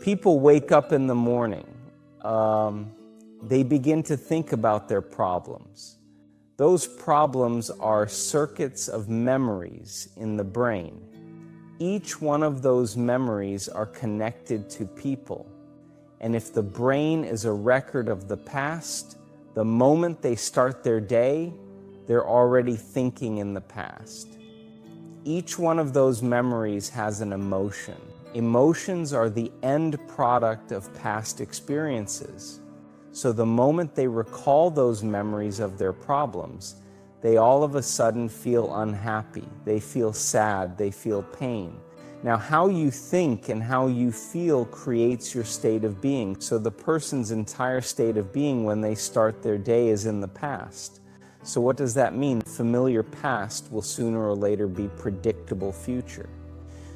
People wake up in the morning. They begin to think about their problems. Those problems are circuits of memories in the brain. Each one of those memories are connected to people. And if the brain is a record of the past, the moment they start their day, they're already thinking in the past. Each one of those memories has an emotion. Emotions are the end product of past experiences. So the moment they recall those memories of their problems, they all of a sudden feel unhappy, they feel sad, they feel pain. Now, how you think and how you feel creates your state of being. So the person's entire state of being when they start their day is in the past. So what does that mean? Familiar past will sooner or later be predictable future.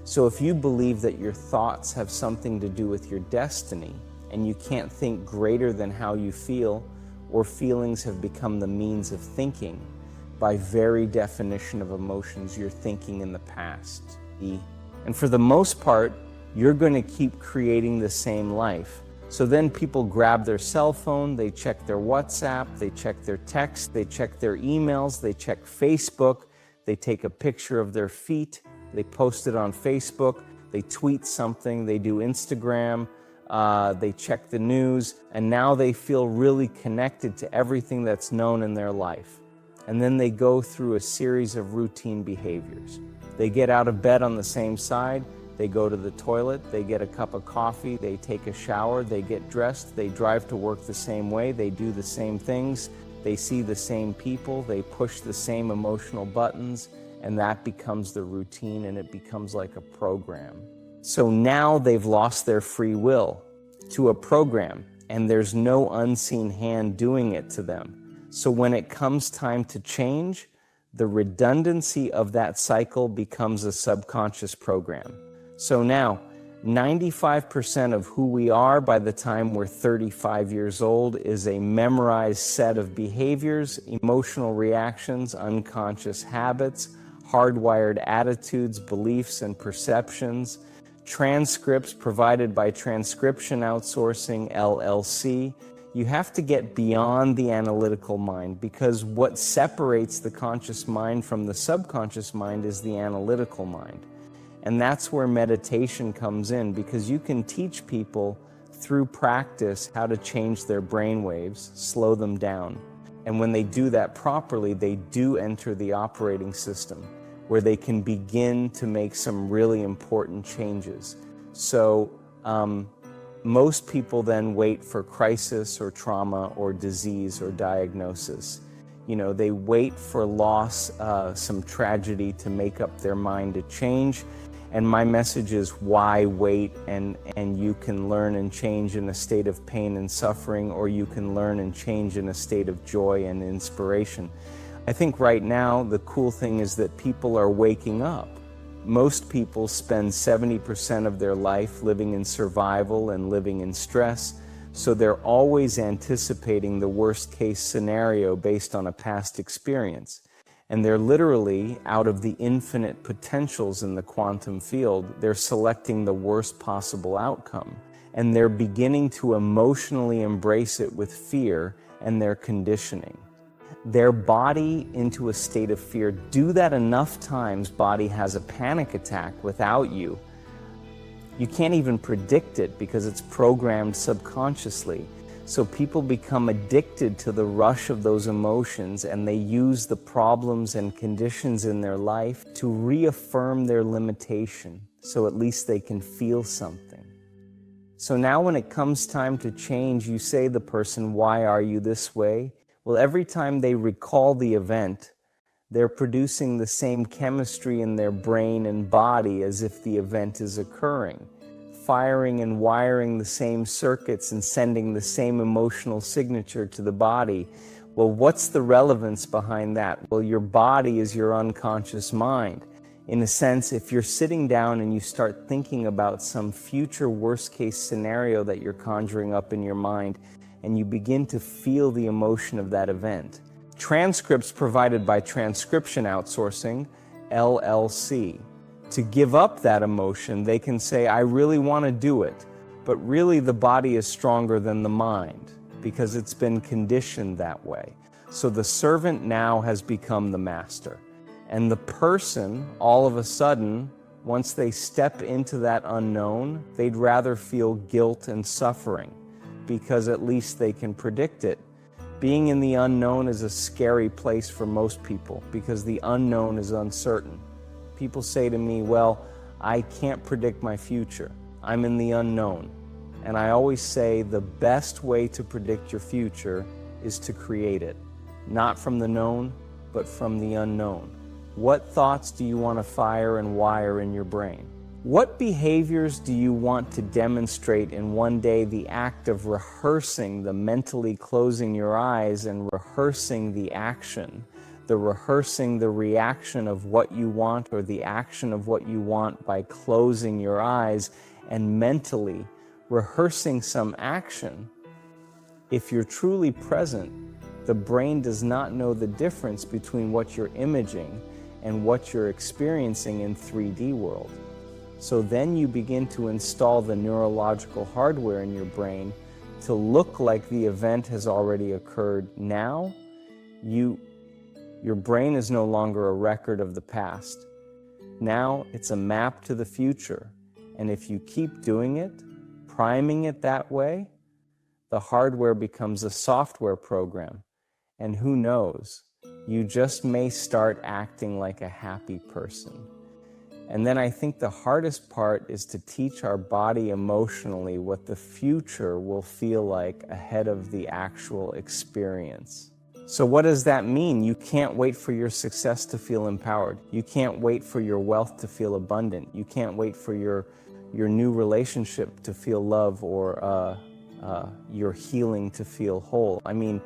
So if you believe that your thoughts have something to do with your destiny, and you can't think greater than how you feel, or feelings have become the means of thinking, by very definition of emotions, you're thinking in the past. And for the most part, you're going to keep creating the same life. So then people grab their cell phone, they check their WhatsApp, they check their text, they check their emails, they check Facebook, they take a picture of their feet, they post it on Facebook, they tweet something, they do Instagram, they check the news, and now they feel really connected to everything that's known in their life. And then they go through a series of routine behaviors. They get out of bed on the same side, they go to the toilet, they get a cup of coffee, they take a shower, they get dressed, they drive to work the same way, they do the same things, they see the same people, they push the same emotional buttons, and that becomes the routine, and it becomes like a program. So now they've lost their free will to a program, and there's no unseen hand doing it to them. So when it comes time to change, the redundancy of that cycle becomes a subconscious program. So now, 95% of who we are by the time we're 35 years old is a memorized set of behaviors, emotional reactions, unconscious habits, hardwired attitudes, beliefs, and perceptions, transcripts provided by Transcription Outsourcing, LLC. You have to get beyond the analytical mind, because what separates the conscious mind from the subconscious mind is the analytical mind. And that's where meditation comes in, because you can teach people through practice how to change their brain waves, slow them down. And when they do that properly, they do enter the operating system, where they can begin to make some really important changes. So most people then wait for crisis or trauma or disease or diagnosis. You know, they wait for loss, some tragedy to make up their mind to change. And my message is, why wait? And you can learn and change in a state of pain and suffering, or you can learn and change in a state of joy and inspiration. I think right now the cool thing is that people are waking up. Most people spend 70% of their life living in survival and living in stress, so they're always anticipating the worst case scenario based on a past experience. And they're literally, out of the infinite potentials in the quantum field, they're selecting the worst possible outcome. And they're beginning to emotionally embrace it with fear, and they're conditioning their body into a state of fear. Do that enough times, body has a panic attack without you. You can't even predict it because it's programmed subconsciously. So people become addicted to the rush of those emotions, and they use the problems and conditions in their life to reaffirm their limitation, so at least they can feel something. So now when it comes time to change, you say to the person, why are you this way? Well, every time they recall the event, they're producing the same chemistry in their brain and body as if the event is occurring, firing and wiring the same circuits and sending the same emotional signature to the body. Well, what's the relevance behind that? Well, your body is your unconscious mind. In a sense, if you're sitting down and you start thinking about some future worst-case scenario that you're conjuring up in your mind, and you begin to feel the emotion of that event. Transcripts provided by Transcription Outsourcing, LLC. To give up that emotion, they can say, I really want to do it, But really the body is stronger than the mind because it's been conditioned that way. So the servant now has become the master. And the person, all of a sudden, once they step into that unknown, they'd rather feel guilt and suffering because at least they can predict it. Being in the unknown is a scary place for most people because the unknown is uncertain. People say to me, well, I can't predict my future. I'm in the unknown. And I always say the best way to predict your future is to create it. Not from the known, but from the unknown. What thoughts do you want to fire and wire in your brain? What behaviors do you want to demonstrate in one day the act of rehearsing, the mentally closing your eyes and rehearsing the action, the rehearsing the reaction of what you want or the action of what you want by closing your eyes and mentally rehearsing some action? If you're truly present, the brain does not know the difference between what you're imaging and what you're experiencing in 3D world. So then you begin to install the neurological hardware in your brain to look like the event has already occurred. Now, your brain is no longer a record of the past. Now it's a map to the future. And if you keep doing it, priming it that way, the hardware becomes a software program. And who knows, you just may start acting like a happy person. And then I think the hardest part is to teach our body emotionally what the future will feel like ahead of the actual experience. So what does that mean? You can't wait for your success to feel empowered. You can't wait for your wealth to feel abundant. You can't wait for your new relationship to feel love or your healing to feel whole. I mean,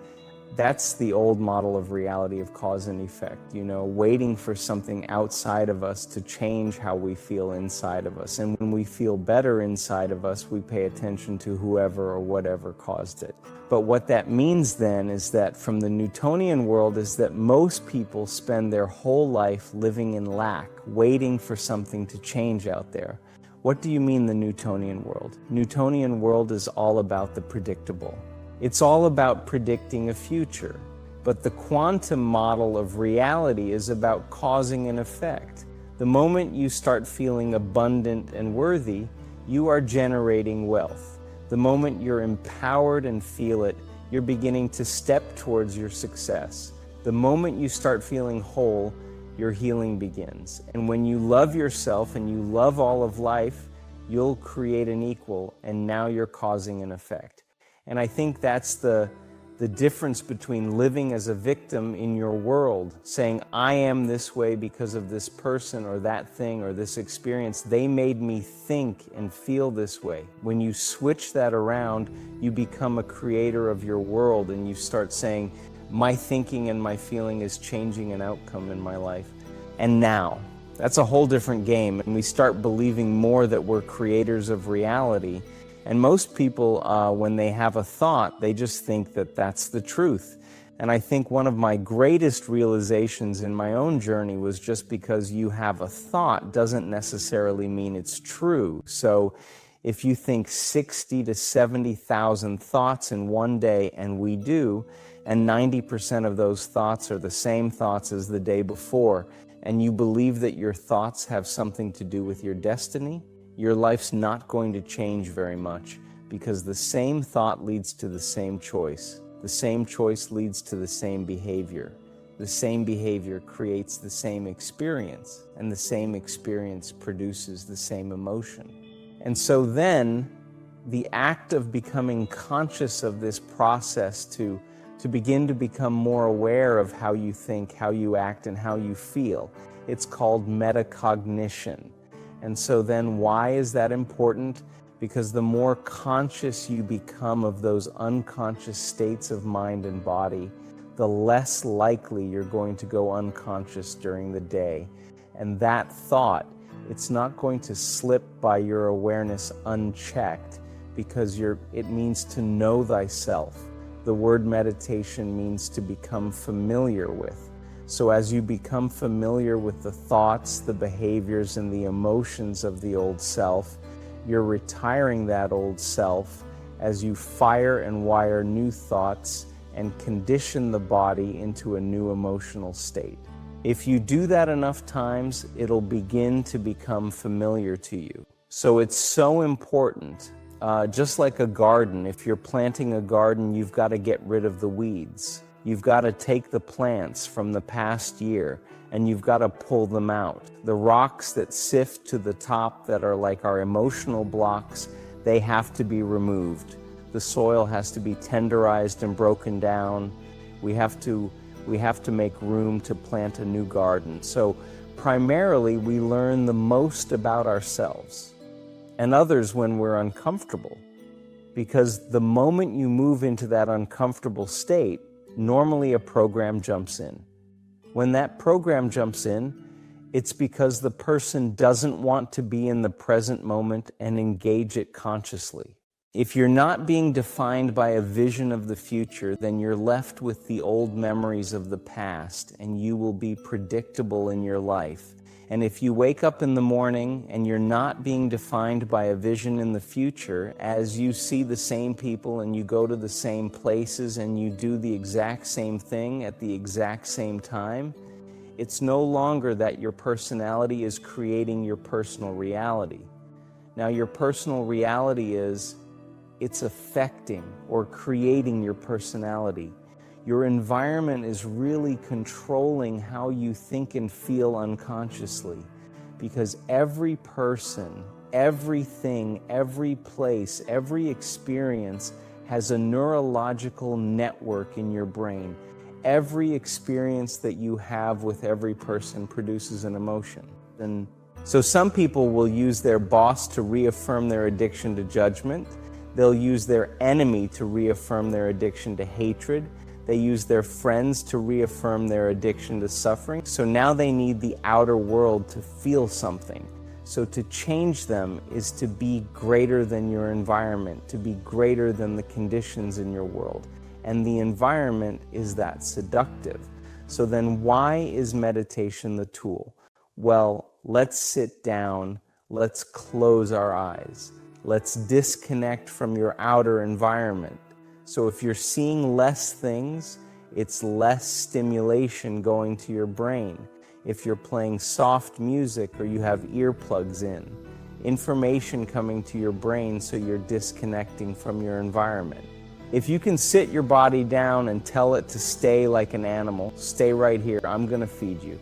that's the old model of reality of cause and effect, waiting for something outside of us to change how we feel inside of us. And when we feel better inside of us, we pay attention to whoever or whatever caused it. But what that means then is that from the Newtonian world is that most people spend their whole life living in lack, waiting for something to change out there. What do you mean the Newtonian world? Newtonian world is all about the predictable. It's all about predicting a future. But the quantum model of reality is about causing an effect. The moment you start feeling abundant and worthy, you are generating wealth. The moment you're empowered and feel it, you're beginning to step towards your success. The moment you start feeling whole, your healing begins. And when you love yourself and you love all of life, you'll create an equal, and now you're causing an effect. And I think that's the difference between living as a victim in your world, saying, I am this way because of this person or that thing or this experience. They made me think and feel this way. When you switch that around, you become a creator of your world and you start saying, my thinking and my feeling is changing an outcome in my life. And now, that's a whole different game. And we start believing more that we're creators of reality. And most people, when they have a thought, they just think that that's the truth. And I think one of my greatest realizations in my own journey was just because you have a thought doesn't necessarily mean it's true. So if you think 60 to 70,000 thoughts in one day, and we do, and 90% of those thoughts are the same thoughts as the day before, and you believe that your thoughts have something to do with your destiny, your life's not going to change very much, because the same thought leads to the same choice. The same choice leads to the same behavior. The same behavior creates the same experience, and the same experience produces the same emotion. And so then, the act of becoming conscious of this process to begin to become more aware of how you think, how you act, and how you feel, it's called metacognition. And so then why is that important? Because the more conscious you become of those unconscious states of mind and body, the less likely you're going to go unconscious during the day. And that thought, it's not going to slip by your awareness unchecked, because it means to know thyself. The word meditation means to become familiar with. So as you become familiar with the thoughts, the behaviors, and the emotions of the old self, You're retiring that old self as you fire and wire new thoughts and condition the body into a new emotional state. If you do that enough times, it'll begin to become familiar to you. So it's so important, just like a garden. If you're planting a garden, you've got to get rid of the weeds. You've got to take the plants from the past year and you've got to pull them out. The rocks that sift to the top that are like our emotional blocks, they have to be removed. The soil has to be tenderized and broken down. We have to make room to plant a new garden. So primarily we learn the most about ourselves and others when we're uncomfortable, because the moment you move into that uncomfortable state, normally a program jumps in. When that program jumps in, it's because the person doesn't want to be in the present moment and engage it consciously. If you're not being defined by a vision of the future, then you're left with the old memories of the past and you will be predictable in your life. And if you wake up in the morning and you're not being defined by a vision in the future, as you see the same people and you go to the same places and you do the exact same thing at the exact same time, it's no longer that your personality is creating your personal reality. Now, your personal reality it's affecting or creating your personality. Your environment is really controlling how you think and feel unconsciously, because every person, everything, every place, every experience has a neurological network in your brain. Every experience that you have with every person produces an emotion. And so some people will use their boss to reaffirm their addiction to judgment. They'll use their enemy to reaffirm their addiction to hatred. They use their friends to reaffirm their addiction to suffering. So now they need the outer world to feel something. So to change them is to be greater than your environment, to be greater than the conditions in your world. And the environment is that seductive. So then why is meditation the tool? Well, let's sit down, let's close our eyes. Let's disconnect from your outer environment. So if you're seeing less things, it's less stimulation going to your brain. If you're playing soft music or you have earplugs in, information coming to your brain, so you're disconnecting from your environment. If you can sit your body down and tell it to stay like an animal, stay right here, I'm going to feed you,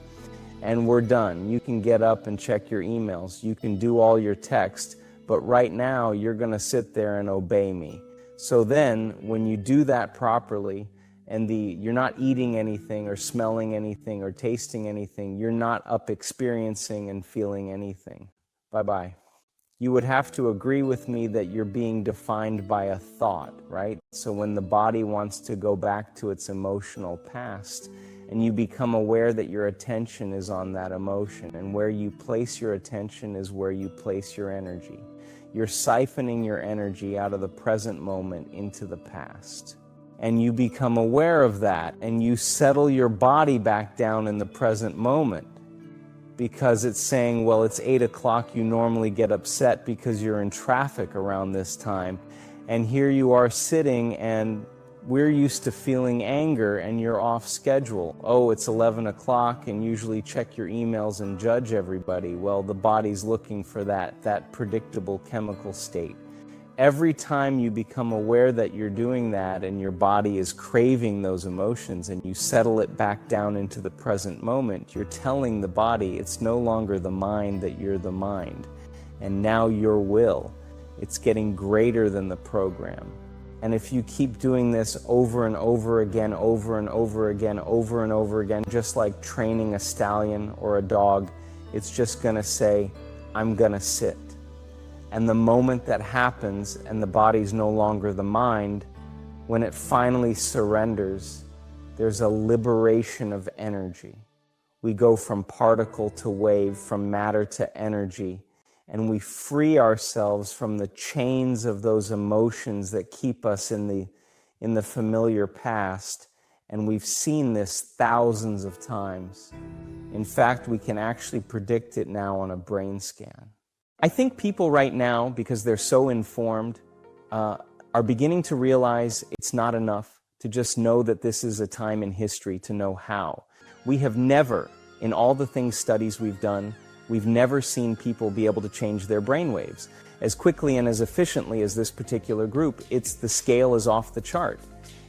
and we're done. You can get up and check your emails. You can do all your text, but right now you're going to sit there and obey me. So then when you do that properly, and you're not eating anything or smelling anything or tasting anything, you're not up experiencing and feeling anything. Bye-bye. You would have to agree with me that you're being defined by a thought, right? So when the body wants to go back to its emotional past, and you become aware that your attention is on that emotion, and where you place your attention is where you place your energy. You're siphoning your energy out of the present moment into the past. And you become aware of that, and you settle your body back down in the present moment, because it's saying, well, it's 8 o'clock, you normally get upset because you're in traffic around this time, and here you are sitting, and we're used to feeling anger, and you're off schedule. Oh, it's 11 o'clock, and usually check your emails and judge everybody. Well, the body's looking for that predictable chemical state. Every time you become aware that you're doing that and your body is craving those emotions and you settle it back down into the present moment, you're telling the body it's no longer the mind, that you're the mind. And now your will, it's getting greater than the program. And if you keep doing this over and over again, over and over again, over and over again, just like training a stallion or a dog, it's just gonna say, I'm gonna sit. And the moment that happens and the body's no longer the mind, when it finally surrenders, there's a liberation of energy. We go from particle to wave, from matter to energy, and we free ourselves from the chains of those emotions that keep us in the familiar past. And we've seen this thousands of times. In fact, we can actually predict it now on a brain scan. I think people right now, because they're so informed, are beginning to realize it's not enough to just know that this is a time in history to know how. We have never, in all the studies we've done, we've never seen people be able to change their brainwaves as quickly and as efficiently as this particular group. The scale is off the chart.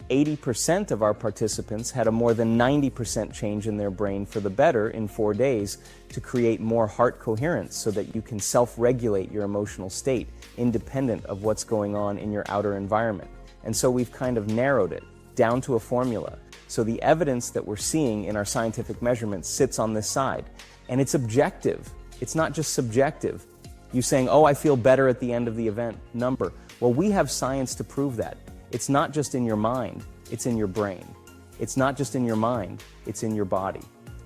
80% of our participants had a more than 90% change in their brain for the better in 4 days to create more heart coherence so that you can self-regulate your emotional state independent of what's going on in your outer environment. And so we've kind of narrowed it down to a formula. So the evidence that we're seeing in our scientific measurements sits on this side. And it's objective. It's not just subjective. You saying, oh, I feel better at the end of the event number. Well, we have science to prove that. It's not just in your mind, it's in your brain. It's not just in your mind, it's in your body,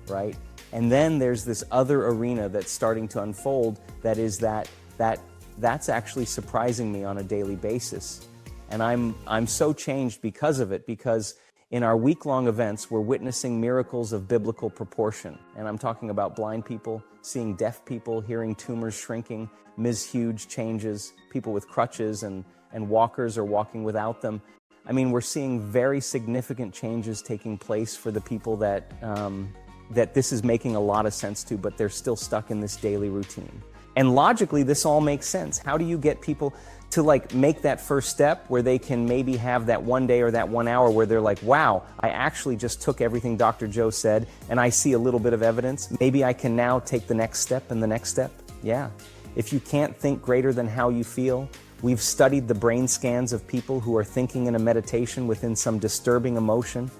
right? And then there's this other arena that's starting to unfold that's actually surprising me on a daily basis. And I'm so changed because of it, because in our week-long events, we're witnessing miracles of biblical proportion. And I'm talking about blind people, seeing deaf people, hearing tumors shrinking, huge changes, people with crutches and walkers or walking without them. I mean, we're seeing very significant changes taking place for the people that this is making a lot of sense to, but they're still stuck in this daily routine. And logically, this all makes sense. How do you get people to make that first step where they can maybe have that one day or that 1 hour where they're like, wow, I actually just took everything Dr. Joe said and I see a little bit of evidence. Maybe I can now take the next step and the next step. Yeah. If you can't think greater than how you feel, we've studied the brain scans of people who are thinking in a meditation within some disturbing emotion,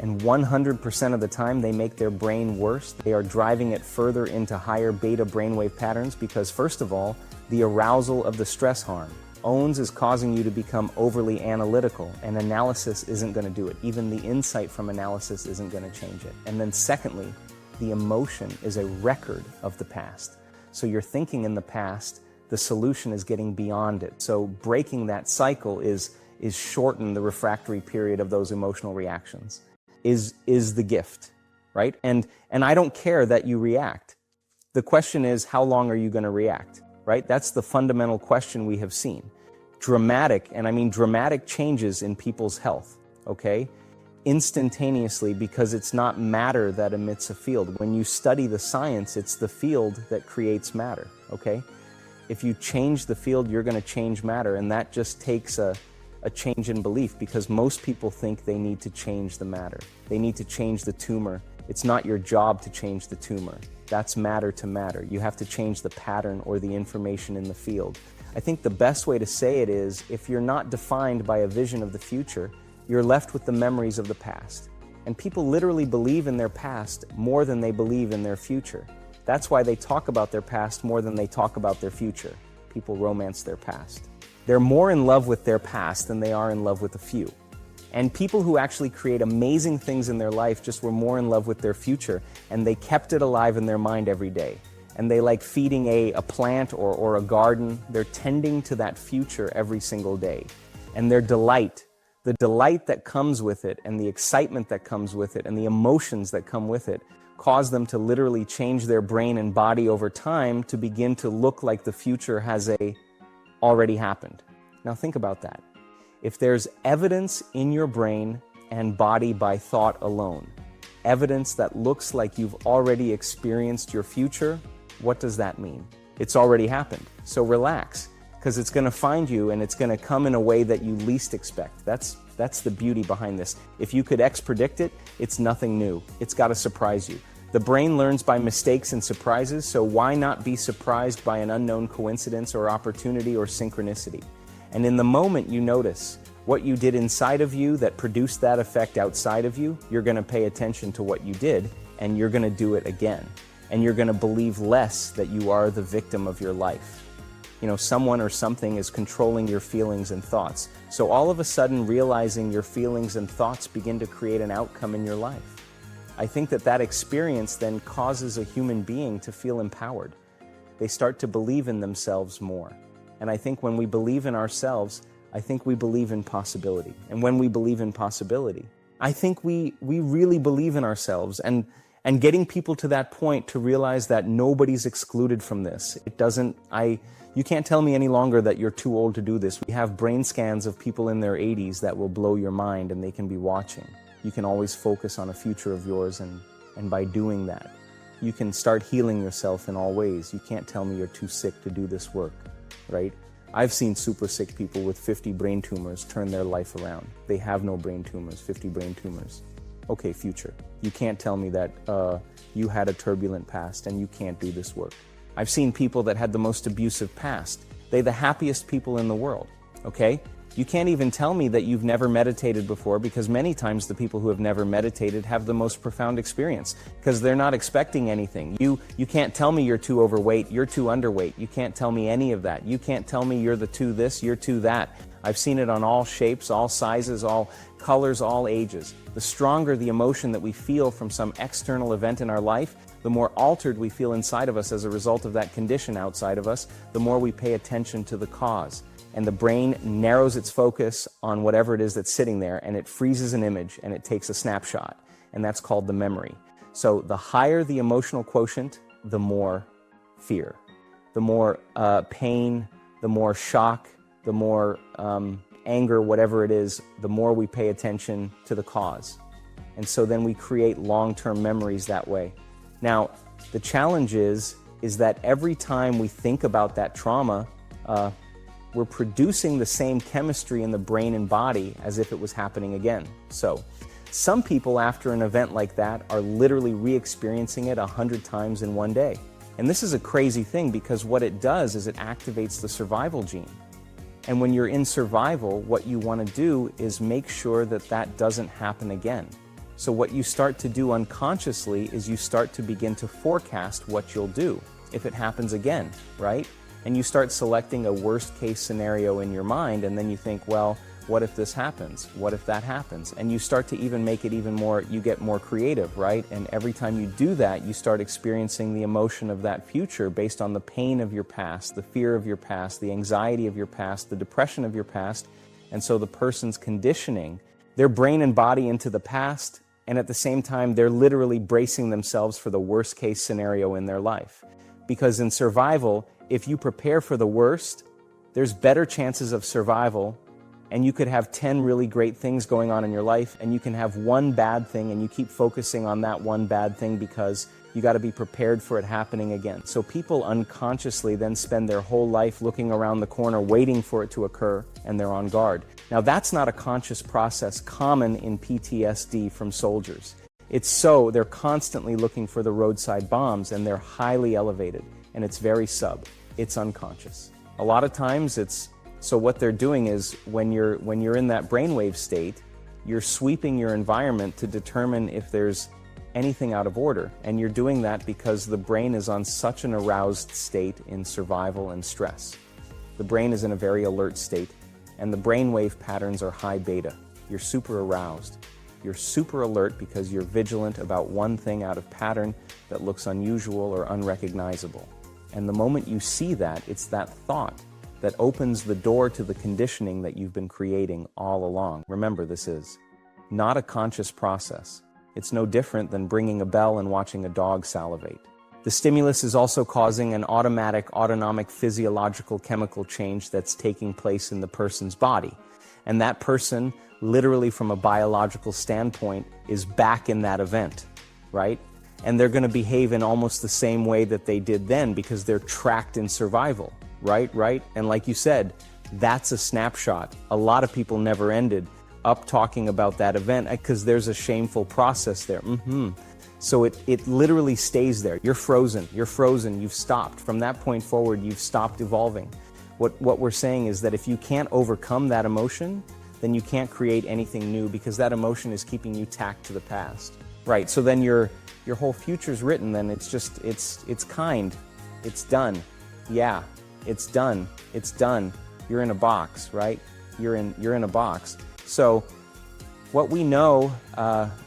and 100% of the time they make their brain worse. They are driving it further into higher beta brainwave patterns because, first of all, the arousal of the stress hormone OWNS is causing you to become overly analytical, and analysis isn't going to do it. Even the insight from analysis isn't going to change it. And then secondly, the emotion is a record of the past. So you're thinking in the past, the solution is getting beyond it. So breaking that cycle is shorten the refractory period of those emotional reactions, is the gift, right? And I don't care that you react. The question is, how long are you going to react, right? That's the fundamental question we have seen. Dramatic, and I mean dramatic changes in people's health, okay? Instantaneously, because it's not matter that emits a field. When you study the science, it's the field that creates matter, okay? If you change the field, you're going to change matter, and that just takes a change in belief, because most people think they need to change the matter. They need to change the tumor. It's not your job to change the tumor. That's matter to matter. You have to change the pattern or the information in the field. I think the best way to say it is, if you're not defined by a vision of the future, you're left with the memories of the past. And people literally believe in their past more than they believe in their future. That's why they talk about their past more than they talk about their future. People romance their past. They're more in love with their past than they are in love with the few. And people who actually create amazing things in their life just were more in love with their future, and they kept it alive in their mind every day. And they like feeding a plant or a garden. They're tending to that future every single day. And their delight, the delight that comes with it, and the excitement that comes with it, and the emotions that come with it, cause them to literally change their brain and body over time to begin to look like the future has already happened. Now think about that. If there's evidence in your brain and body by thought alone, evidence that looks like you've already experienced your future, what does that mean? It's already happened. So relax, because it's going to find you and it's going to come in a way that you least expect. That's the beauty behind this. If you could predict it, it's nothing new. It's got to surprise you. The brain learns by mistakes and surprises, so why not be surprised by an unknown coincidence or opportunity or synchronicity? And in the moment you notice what you did inside of you that produced that effect outside of you, you're going to pay attention to what you did, and you're going to do it again. And you're going to believe less that you are the victim of your life. You know, someone or something is controlling your feelings and thoughts. So all of a sudden, realizing your feelings and thoughts begin to create an outcome in your life. I think that experience then causes a human being to feel empowered. They start to believe in themselves more. And I think when we believe in ourselves, I think we believe in possibility. And when we believe in possibility, I think we really believe in ourselves. And And getting people to that point to realize that nobody's excluded from this. You can't tell me any longer that you're too old to do this. We have brain scans of people in their 80s that will blow your mind, and they can be watching. You can always focus on a future of yours, and by doing that, you can start healing yourself in all ways. You can't tell me you're too sick to do this work, right? I've seen super sick people with 50 brain tumors turn their life around. They have no brain tumors, 50 brain tumors. Okay, future. You can't tell me that you had a turbulent past and you can't do this work. I've seen people that had the most abusive past. They're the happiest people in the world, okay? You can't even tell me that you've never meditated before, because many times the people who have never meditated have the most profound experience because they're not expecting anything. You can't tell me you're too overweight, you're too underweight. You can't tell me any of that. You can't tell me you're the too this, you're too that. I've seen it on all shapes, all sizes, all colors, all ages. The stronger the emotion that we feel from some external event in our life, the more altered we feel inside of us as a result of that condition outside of us, the more we pay attention to the cause. And the brain narrows its focus on whatever it is that's sitting there, and it freezes an image and it takes a snapshot. And that's called the memory. So the higher the emotional quotient, the more fear, the more pain, the more shock, the more anger, whatever it is, the more we pay attention to the cause. And so then we create long-term memories that way. Now, the challenge is that every time we think about that trauma, we're producing the same chemistry in the brain and body as if it was happening again. So some people after an event like that are literally re-experiencing it 100 times in one day. And this is a crazy thing, because what it does is it activates the survival gene. And when you're in survival, what you want to do is make sure that that doesn't happen again. So what you start to do unconsciously is you start to begin to forecast what you'll do if it happens again, right? And you start selecting a worst case scenario in your mind, and then you think, well, what if this happens? What if that happens? And you start to even make it even more, you get more creative, right? And every time you do that, you start experiencing the emotion of that future based on the pain of your past, the fear of your past, the anxiety of your past, the depression of your past. And so the person's conditioning their brain and body into the past, and at the same time, they're literally bracing themselves for the worst case scenario in their life. Because in survival, if you prepare for the worst, there's better chances of survival. And you could have 10 really great things going on in your life, and you can have one bad thing, and you keep focusing on that one bad thing because you got to be prepared for it happening again. So people unconsciously then spend their whole life looking around the corner waiting for it to occur, and they're on guard. Now that's not a conscious process common in PTSD from soldiers. It's so they're constantly looking for the roadside bombs, and they're highly elevated, and it's very it's unconscious. A lot of times so what they're doing is when you're in that brainwave state, you're sweeping your environment to determine if there's anything out of order. And you're doing that because the brain is on such an aroused state in survival and stress. The brain is in a very alert state, and the brainwave patterns are high beta. You're super aroused. You're super alert because you're vigilant about one thing out of pattern that looks unusual or unrecognizable. And the moment you see that, it's that thought that opens the door to the conditioning that you've been creating all along. Remember, this is not a conscious process. It's no different than ringing a bell and watching a dog salivate. The stimulus is also causing an automatic, autonomic, physiological chemical change that's taking place in the person's body. And that person, literally from a biological standpoint, is back in that event, right? And they're going to behave in almost the same way that they did then because they're tracked in survival. Right? And like you said, that's a snapshot. A lot of people never ended up talking about that event because there's a shameful process there. So it literally stays there. You're frozen, you've stopped. From that point forward, you've stopped evolving. What we're saying is that if you can't overcome that emotion, then you can't create anything new because that emotion is keeping you tacked to the past. Right, so then your whole future's written, then it's done. Yeah. It's done. You're in a box, right? You're in a box. So what we know,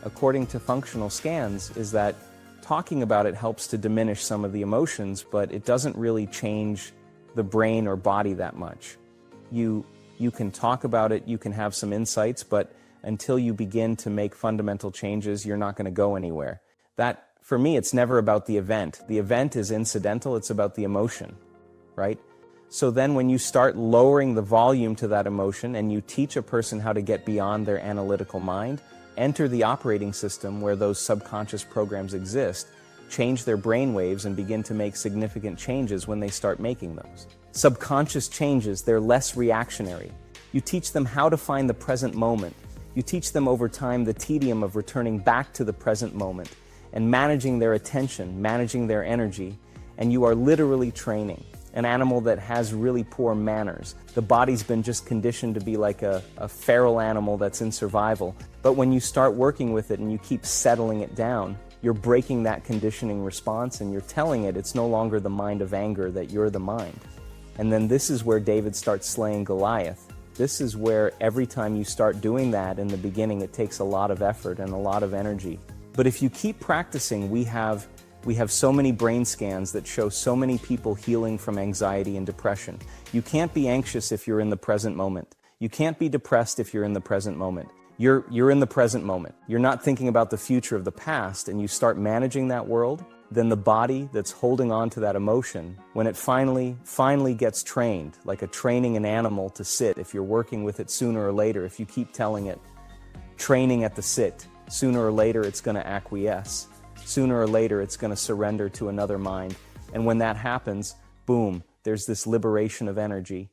according to functional scans, is that talking about it helps to diminish some of the emotions, but it doesn't really change the brain or body that much. You can talk about it, you can have some insights, but until you begin to make fundamental changes, you're not going to go anywhere. That For me, it's never about the event. The event is incidental, it's about the emotion, right? So then when you start lowering the volume to that emotion and you teach a person how to get beyond their analytical mind, enter the operating system where those subconscious programs exist, change their brain waves and begin to make significant changes when they start making those. Subconscious changes, they're less reactionary. You teach them how to find the present moment. You teach them over time the tedium of returning back to the present moment and managing their attention, managing their energy, and you are literally training an animal that has really poor manners. The body's been just conditioned to be like a feral animal that's in survival. But when you start working with it and you keep settling it down, you're breaking that conditioning response and you're telling it it's no longer the mind of anger, that you're the mind. And then this is where David starts slaying Goliath. This is where every time you start doing that in the beginning, it takes a lot of effort and a lot of energy. But if you keep practicing, we have so many brain scans that show so many people healing from anxiety and depression. You can't be anxious if you're in the present moment. You can't be depressed if you're in the present moment. You're in the present moment. You're not thinking about the future of the past, and you start managing that world, then the body that's holding on to that emotion, when it finally gets trained, like training an animal to sit, if you're working with it sooner or later, if you keep telling it, training at the sit, sooner or later it's going to acquiesce. Sooner or later, it's going to surrender to another mind. And when that happens, boom, there's this liberation of energy.